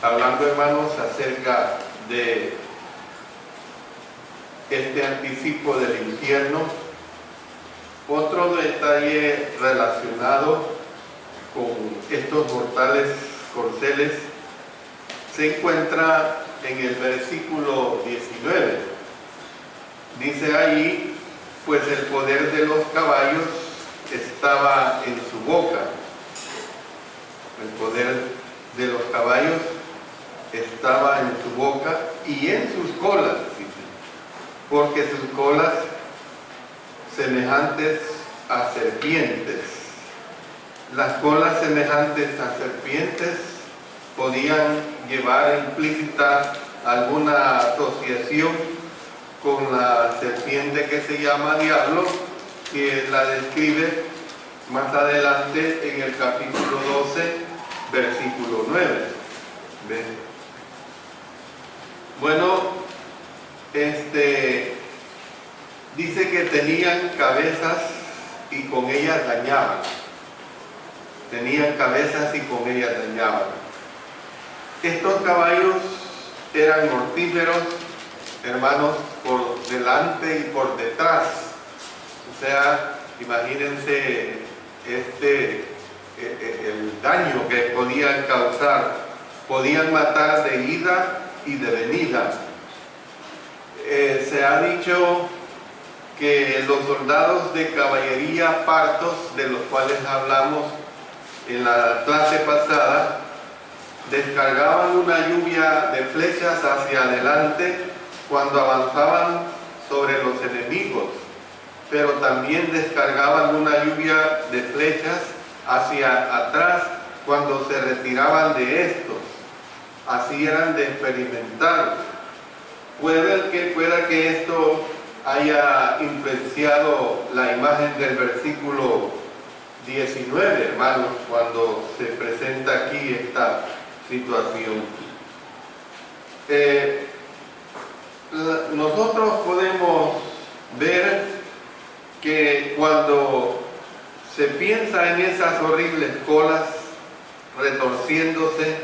Hablando, hermanos, acerca de este anticipo del infierno, otro detalle relacionado con estos mortales corceles se encuentra en el versículo 19. Dice allí, pues el poder de los caballos estaba en su boca. El poder de los caballos estaba en su boca y en sus colas, dice, porque sus colas semejantes a serpientes. Las colas semejantes a serpientes podían llevar implícita alguna asociación con la serpiente que se llama diablo, que la describe más adelante en el capítulo 12, versículo 9. ¿Ven? Bueno, dice que tenían cabezas y con ellas dañaban. Tenían cabezas y con ellas dañaban. Estos caballos eran mortíferos, hermanos, por delante y por detrás. O sea, imagínense el daño que podían causar. Podían matar de ida y de venida. Se ha dicho que los soldados de caballería partos, de los cuales hablamos en la clase pasada, descargaban una lluvia de flechas hacia adelante cuando avanzaban sobre los enemigos, pero también descargaban una lluvia de flechas hacia atrás cuando se retiraban de estos. Así eran de experimentar. Pueda que esto haya influenciado la imagen del versículo 19, hermanos, cuando se presenta aquí esta situación. Nosotros podemos ver que cuando se piensa en esas horribles colas retorciéndose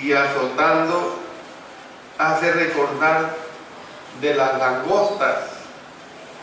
y azotando, hace recordar de las langostas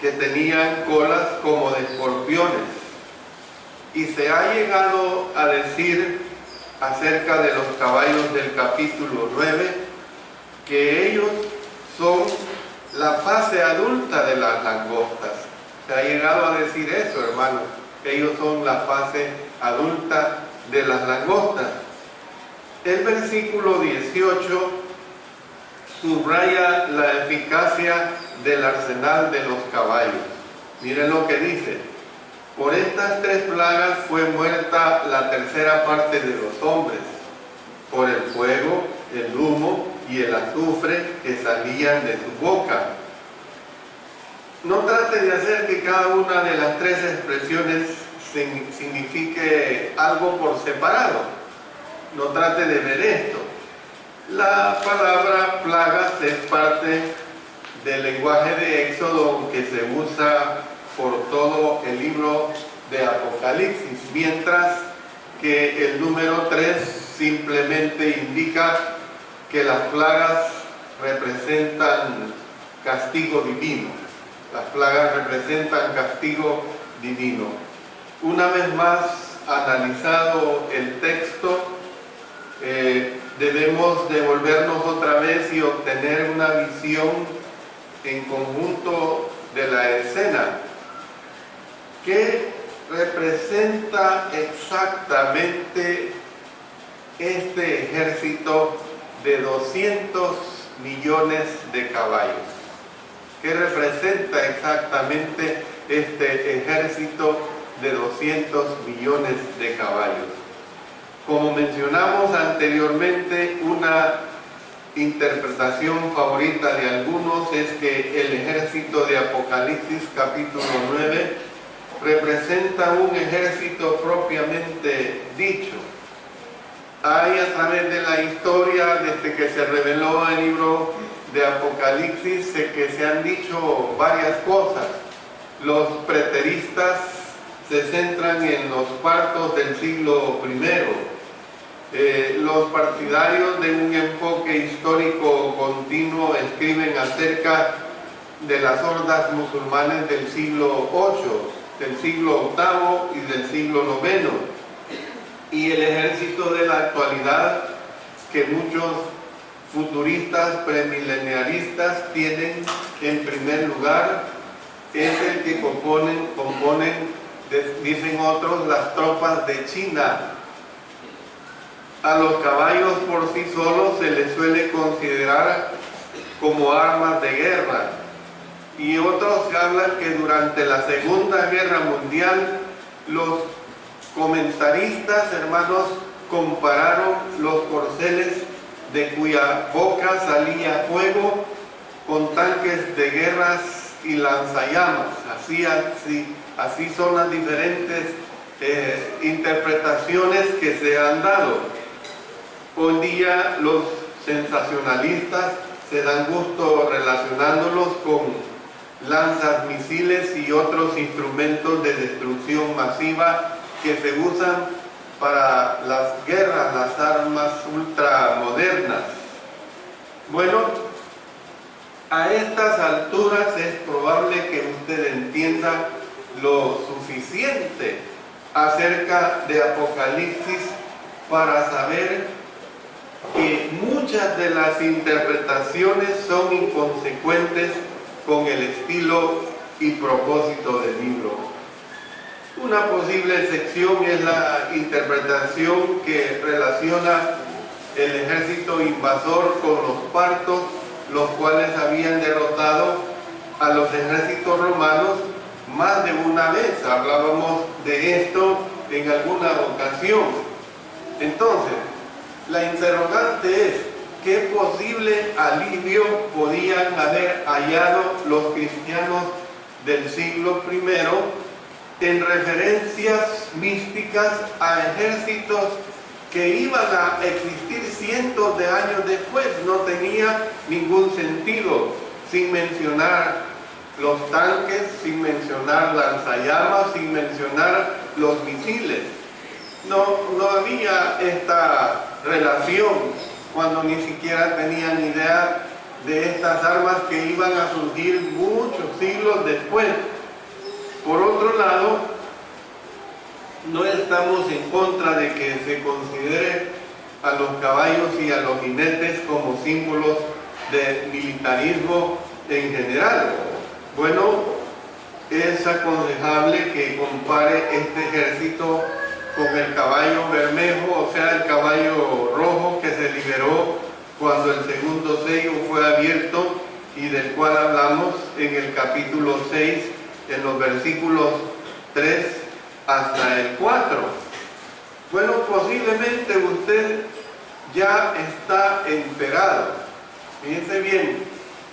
que tenían colas como de escorpiones. Y se ha llegado a decir acerca de los caballos del capítulo 9 que ellos son la fase adulta de las langostas. Se ha llegado a decir eso, hermanos, que ellos son la fase adulta de las langostas. El versículo 18 subraya la eficacia del arsenal de los caballos. Miren lo que dice: por estas 3 plagas fue muerta la tercera parte de los hombres, por el fuego, el humo y el azufre que salían de su boca. No trate de hacer que cada una de las 3 expresiones signifique algo por separado. No trate de ver esto. La palabra plagas es parte del lenguaje de Éxodo que se usa por todo el libro de Apocalipsis, mientras que el número 3 simplemente indica que las plagas representan castigo divino. Las plagas representan castigo divino. Una vez más, analizado el texto, debemos devolvernos otra vez y obtener una visión en conjunto de la escena. ¿Qué representa exactamente este ejército de 200 millones de caballos? ¿Qué representa exactamente este ejército de 200 millones de caballos? Como mencionamos anteriormente, una interpretación favorita de algunos es que el ejército de Apocalipsis capítulo 9 representa un ejército propiamente dicho. Hay a través de la historia, desde que se reveló el libro de Apocalipsis, que se han dicho varias cosas. Los preteristas se centran en los partos del siglo I. Los partidarios de un enfoque histórico continuo escriben acerca de las hordas musulmanes del siglo VIII, del siglo VIII y del siglo IX, y el ejército de la actualidad que muchos futuristas premileniaristas tienen en primer lugar es el que componen, dicen otros, las tropas de China. A los caballos por sí solos se les suele considerar como armas de guerra, y otros hablan que durante la Segunda Guerra Mundial los comentaristas, hermanos, compararon los corceles de cuya boca salía fuego con tanques de guerras y lanzallamas. Así son las diferentes interpretaciones que se han dado. Hoy día los sensacionalistas se dan gusto relacionándolos con lanzas, misiles y otros instrumentos de destrucción masiva que se usan para las guerras, las armas ultramodernas. Bueno, a estas alturas es probable que usted entienda lo suficiente acerca de Apocalipsis para saber que muchas de las interpretaciones son inconsecuentes con el estilo y propósito del libro. Una posible sección es la interpretación que relaciona el ejército invasor con los partos, los cuales habían derrotado a los ejércitos romanos más de una vez. Hablábamos de esto en alguna ocasión. Entonces, la interrogante es: ¿qué posible alivio podían haber hallado los cristianos del siglo I en referencias místicas a ejércitos que iban a existir cientos de años después? No tenía ningún sentido, sin mencionar los tanques, sin mencionar lanzallamas, sin mencionar los misiles. No había esta relación cuando ni siquiera tenían idea de estas armas que iban a surgir muchos siglos después. Por otro lado, no estamos en contra de que se considere a los caballos y a los jinetes como símbolos de militarismo en general. Bueno, es aconsejable que compare este ejército con el caballo bermejo, o sea, el caballo rojo que se liberó cuando el segundo sello fue abierto y del cual hablamos en el capítulo 6, en los versículos 3 hasta el 4. Bueno, posiblemente usted ya está enterado. Fíjense bien,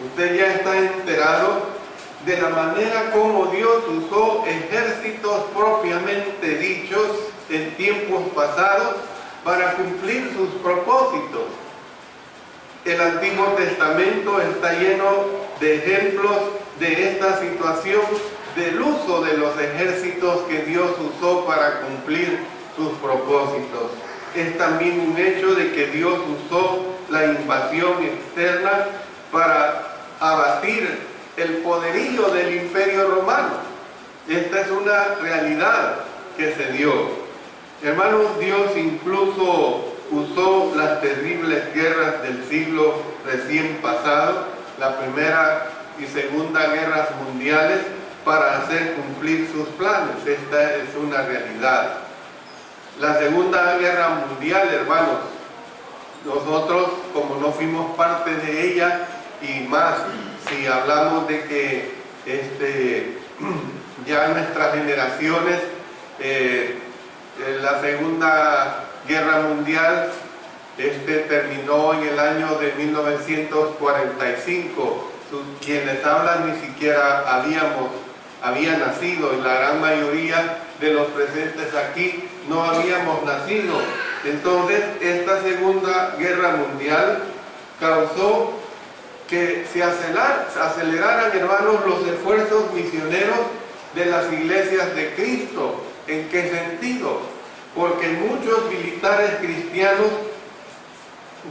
usted ya está enterado de la manera como Dios usó ejércitos propiamente dichos en tiempos pasados para cumplir sus propósitos. El Antiguo Testamento está lleno de ejemplos de esta situación, del uso de los ejércitos que Dios usó para cumplir sus propósitos. Es también un hecho de que Dios usó la invasión externa para abatir el poderío del Imperio Romano. Esta es una realidad que se dio. Hermanos, Dios incluso usó las terribles guerras del siglo recién pasado, la Primera y Segunda Guerras Mundiales, para hacer cumplir sus planes. Esta es una realidad. La Segunda Guerra Mundial, hermanos, nosotros, como no fuimos parte de ella, y más si hablamos de que ya nuestras generaciones, la Segunda Guerra Mundial terminó en el año de 1945. Quienes hablan ni siquiera habían nacido, y la gran mayoría de los presentes aquí no habíamos nacido. Entonces, esta Segunda Guerra Mundial causó que se aceleraran, hermanos, los esfuerzos misioneros de las iglesias de Cristo. ¿En qué sentido? Porque muchos militares cristianos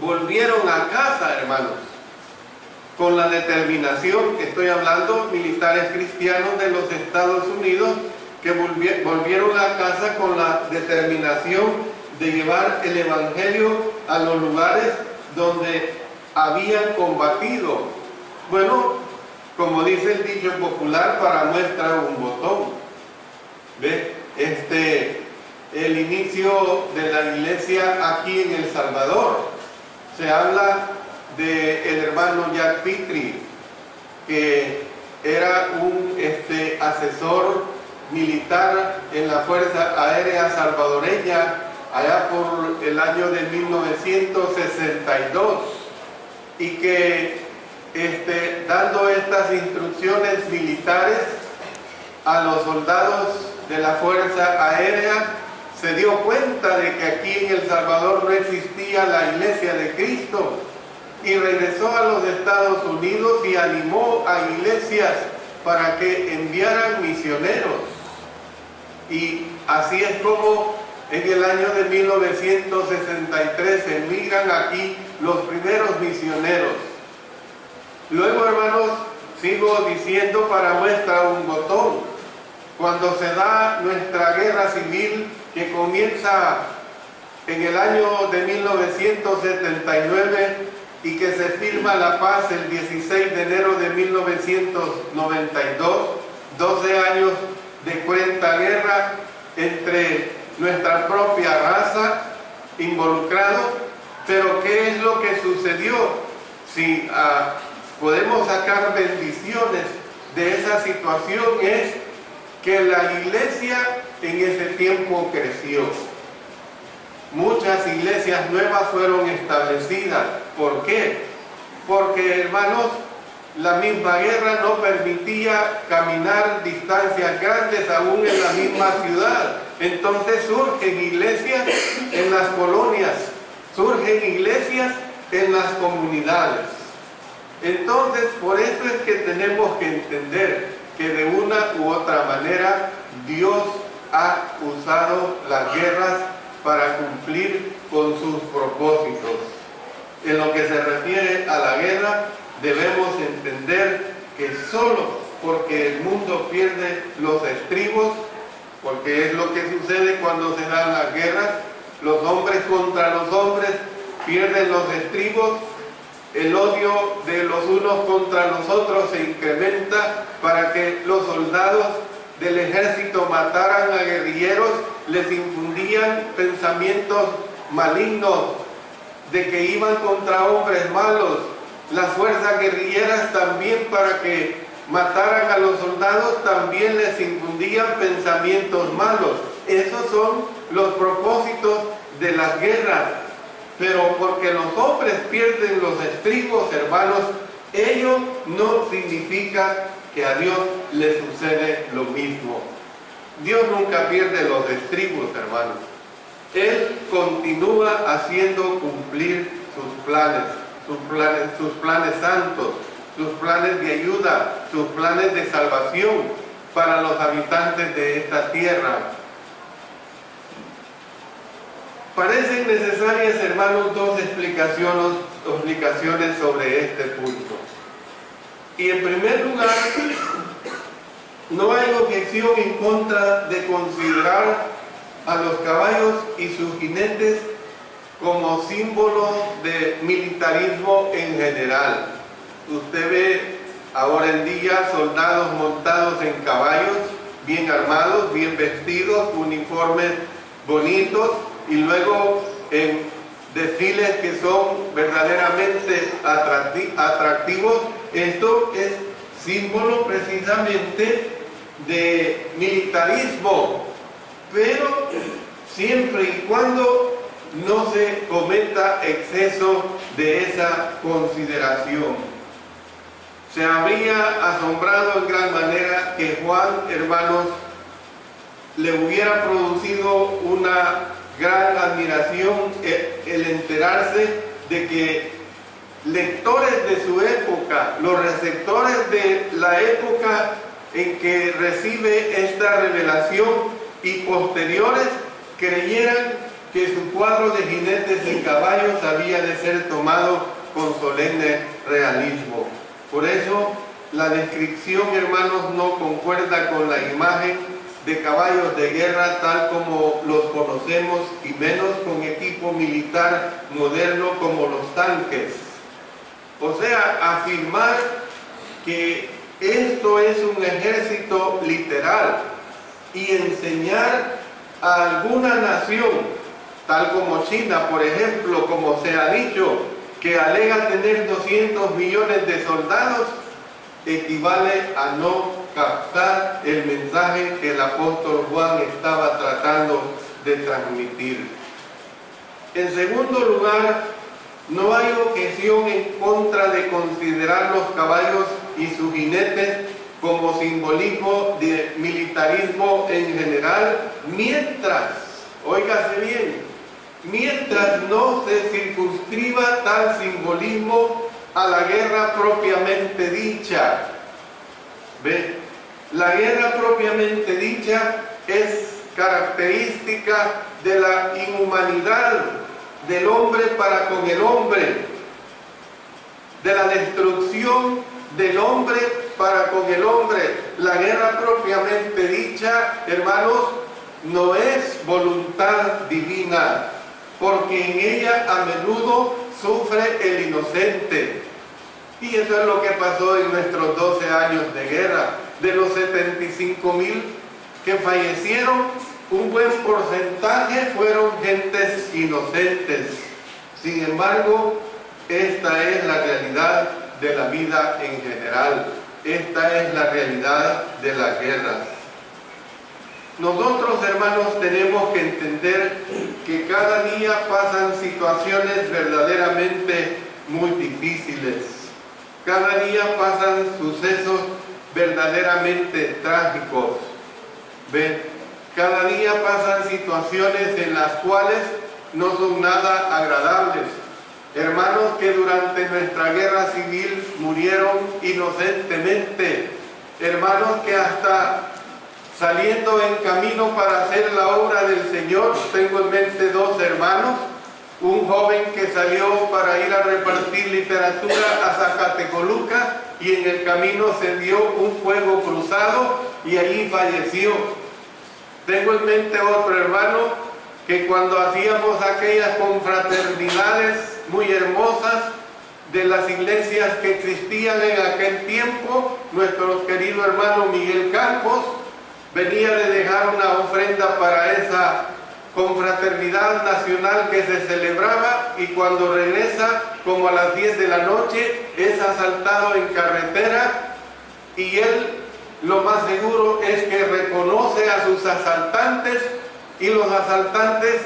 volvieron a casa, hermanos, con la determinación, que estoy hablando, militares cristianos de los Estados Unidos, que volvieron a casa con la determinación de llevar el Evangelio a los lugares donde habían combatido. Bueno, como dice el dicho popular, para muestra un botón. ¿Ve? El inicio de la iglesia aquí en El Salvador, se habla del hermano Jack Petrie, que era un asesor militar en la Fuerza Aérea Salvadoreña allá por el año de 1962, y que dando estas instrucciones militares a los soldados de la Fuerza Aérea, se dio cuenta de que aquí en El Salvador no existía la Iglesia de Cristo, y regresó a los Estados Unidos y animó a iglesias para que enviaran misioneros. Y así es como en el año de 1963 emigran aquí los primeros misioneros. Luego, hermanos, sigo diciendo, para muestra un botón, cuando se da nuestra guerra civil, que comienza en el año de 1979 y que se firma la paz el 16 de enero de 1992, 12 años de cruenta guerra entre nuestra propia raza involucrados. Pero ¿qué es lo que sucedió? Si podemos sacar bendiciones de esa situación, es que la iglesia en ese tiempo creció. Muchas iglesias nuevas fueron establecidas. ¿Por qué? Porque, hermanos, la misma guerra no permitía caminar distancias grandes aún en la misma ciudad. Entonces surgen iglesias en las colonias, surgen iglesias en las comunidades. Entonces, por eso es que tenemos que entender que de una u otra manera Dios ha usado las guerras para cumplir con sus propósitos. En lo que se refiere a la guerra, debemos entender que solo porque el mundo pierde los estribos, porque es lo que sucede cuando se dan las guerras, los hombres contra los hombres pierden los estribos, el odio de los unos contra los otros se incrementa para que los soldados del ejército mataran a guerrilleros, les infundían pensamientos malignos de que iban contra hombres malos. Las fuerzas guerrilleras también, para que mataran a los soldados, también les infundían pensamientos malos. Esos son los propósitos de las guerras. Pero porque los hombres pierden los estribos, hermanos, ello no significa que a Dios le sucede lo mismo. Dios nunca pierde los estribos, hermanos. Él continúa haciendo cumplir sus planes santos, sus planes de ayuda, sus planes de salvación para los habitantes de esta tierra. Parecen necesarias, hermanos, dos explicaciones sobre este punto. Y en primer lugar, no hay objeción en contra de considerar a los caballos y sus jinetes como símbolo de militarismo en general. Usted ve ahora en día soldados montados en caballos, bien armados, bien vestidos, uniformes bonitos, y luego en desfiles que son verdaderamente atractivos. Esto es símbolo precisamente de militarismo, pero siempre y cuando no se cometa exceso de esa consideración. Se habría asombrado en gran manera que Juan, hermanos, le hubiera producido una gran admiración el enterarse de que lectores de su época, los receptores de la época, en que recibe esta revelación y posteriores creyeran que su cuadro de jinetes y caballos había de ser tomado con solemne realismo. Por eso la descripción, hermanos, no concuerda con la imagen de caballos de guerra tal como los conocemos, y menos con equipo militar moderno como los tanques. O sea, afirmar que esto es un ejército literal y enseñar a alguna nación, tal como China, por ejemplo, como se ha dicho, que alega tener 200 millones de soldados, equivale a no captar el mensaje que el apóstol Juan estaba tratando de transmitir. En segundo lugar, no hay objeción en contra de considerar los caballos y sus jinetes como simbolismo de militarismo en general, mientras, óigase bien, mientras no se circunscriba tal simbolismo a la guerra propiamente dicha. ¿Ve? La guerra propiamente dicha es característica de la inhumanidad del hombre para con el hombre, de la destrucción del hombre para con el hombre. La guerra propiamente dicha, hermanos, no es voluntad divina, porque en ella a menudo sufre el inocente. Y eso es lo que pasó en nuestros 12 años de guerra. De los 75,000 que fallecieron, un buen porcentaje fueron gentes inocentes. Sin embargo, esta es la realidad de la vida en general. Esta es la realidad de las guerras. Nosotros, hermanos, tenemos que entender que cada día pasan situaciones verdaderamente muy difíciles. Cada día pasan sucesos verdaderamente trágicos. ¿Ven? Cada día pasan situaciones en las cuales no son nada agradables. Hermanos que durante nuestra guerra civil murieron inocentemente. Hermanos que hasta saliendo en camino para hacer la obra del Señor, tengo en mente 2 hermanos, un joven que salió para ir a repartir literatura a Zacatecoluca y en el camino se dio un fuego cruzado y allí falleció. Tengo en mente otro hermano que cuando hacíamos aquellas confraternidades muy hermosas de las iglesias que existían en aquel tiempo, nuestro querido hermano Miguel Campos venía de dejar una ofrenda para esa confraternidad nacional que se celebraba, y cuando regresa como a las 10 de la noche es asaltado en carretera, y él lo más seguro es que reconoce a sus asaltantes y los asaltantes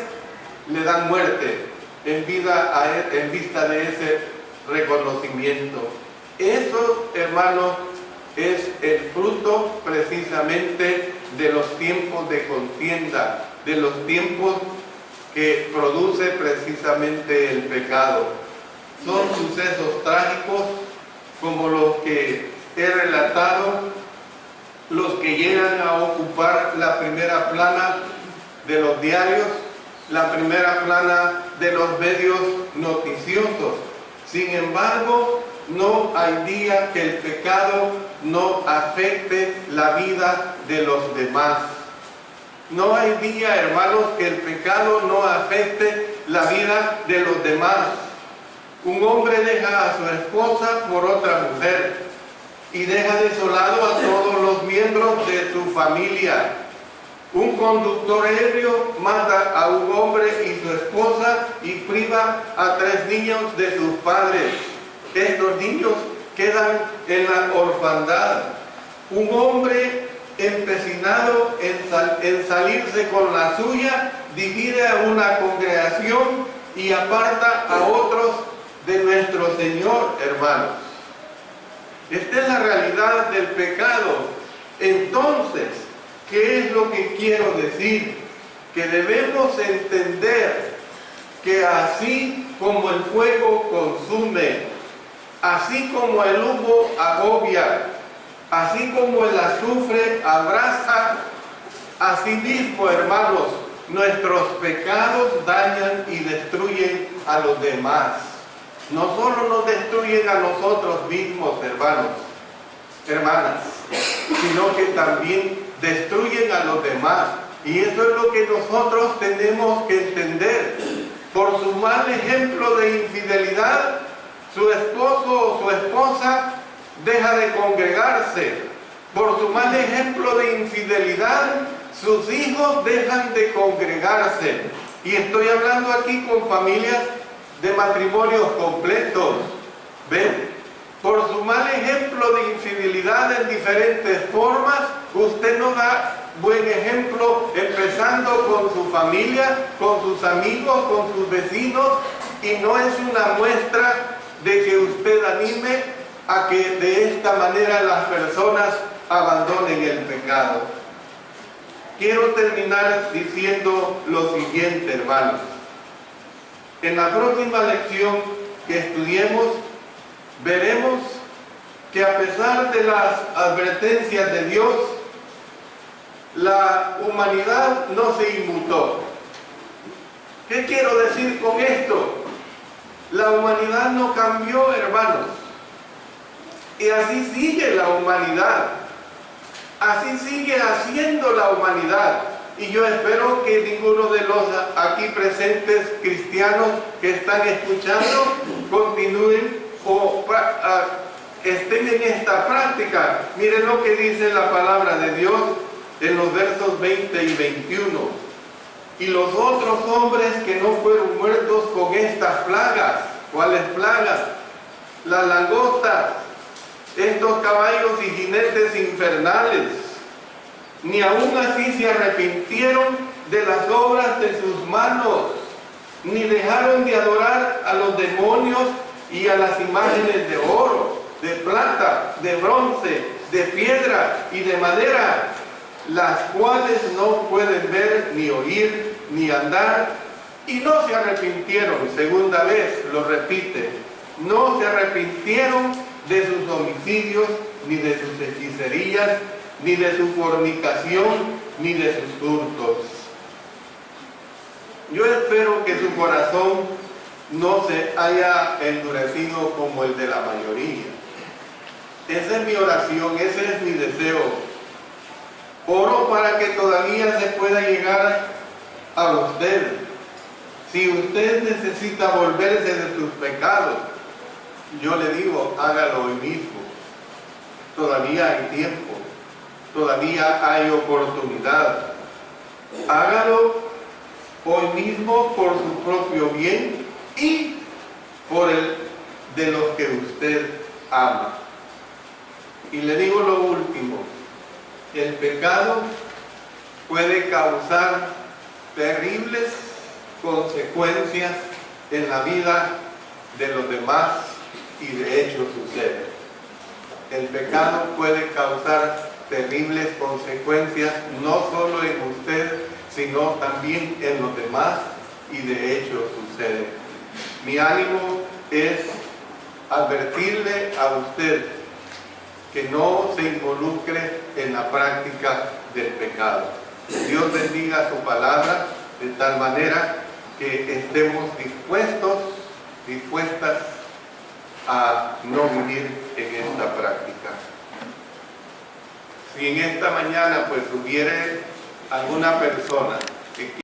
le dan muerte en vista de ese reconocimiento. Eso, hermanos, es el fruto precisamente de los tiempos de contienda, de los tiempos que produce precisamente el pecado. Son sucesos trágicos como los que he relatado, los que llegan a ocupar la primera plana de los diarios, la primera plana de los medios noticiosos. Sin embargo, no hay día que el pecado no afecte la vida de los demás. No hay día, hermanos, que el pecado no afecte la vida de los demás. Un hombre deja a su esposa por otra mujer y deja desolado a todos los miembros de su familia. Un conductor ebrio mata a un hombre y su esposa y priva a 3 niños de sus padres. Estos niños quedan en la orfandad. Un hombre empecinado en salirse con la suya divide a una congregación y aparta a otros de nuestro Señor, hermanos. Esta es la realidad del pecado. Entonces, ¿qué es lo que quiero decir? Que debemos entender que así como el fuego consume, así como el humo agobia, Así como el azufre abrasa, así mismo, hermanos, nuestros pecados dañan y destruyen a los demás. No solo nos destruyen a nosotros mismos, hermanas, sino que también destruyen a los demás. Y eso es lo que nosotros tenemos que entender. Por su mal ejemplo de infidelidad, su esposo o su esposa deja de congregarse. Por su mal ejemplo de infidelidad, sus hijos dejan de congregarse. Y estoy hablando aquí con familias de matrimonios completos. ¿Ven? Por su mal ejemplo de infidelidad en diferentes formas, usted no da buen ejemplo, empezando con su familia, con sus amigos, con sus vecinos, y no es una muestra de que usted anime a que de esta manera las personas abandonen el pecado. Quiero terminar diciendo lo siguiente, hermanos. En la próxima lección que estudiemos, veremos que a pesar de las advertencias de Dios, la humanidad no se inmutó. ¿Qué quiero decir con esto? La humanidad no cambió, hermanos. Y así sigue la humanidad. Así sigue haciendo la humanidad. Y yo espero que ninguno de los aquí presentes cristianos que están escuchando continúen o estén en esta práctica. Miren lo que dice la palabra de Dios en los versos 20 y 21. Y los otros hombres que no fueron muertos con estas plagas. ¿Cuáles plagas? Las langostas, estos caballos y jinetes infernales, ni aún así se arrepintieron de las obras de sus manos, ni dejaron de adorar a los demonios y a las imágenes de oro, de plata, de bronce, de piedra y de madera, las cuales no pueden ver, ni oír, ni andar, y no se arrepintieron. Segunda vez lo repite, no se arrepintieron de sus homicidios, ni de sus hechicerías, ni de su fornicación, ni de sus hurtos. Yo espero que su corazón no se haya endurecido como el de la mayoría. Esa es mi oración, ese es mi deseo. Oro para que todavía se pueda llegar a usted. Si usted necesita volverse de sus pecados, yo le digo, hágalo hoy mismo. Todavía hay tiempo, todavía hay oportunidad. Hágalo hoy mismo por su propio bien y por el de los que usted ama. Y le digo lo último, el pecado puede causar terribles consecuencias en la vida de los demás, y de hecho sucede. El pecado puede causar terribles consecuencias no solo en usted, sino también en los demás, y de hecho sucede. Mi ánimo es advertirle a usted que no se involucre en la práctica del pecado. Dios bendiga su palabra de tal manera que estemos dispuestas a no vivir en esta práctica. Si en esta mañana pues hubiere alguna persona que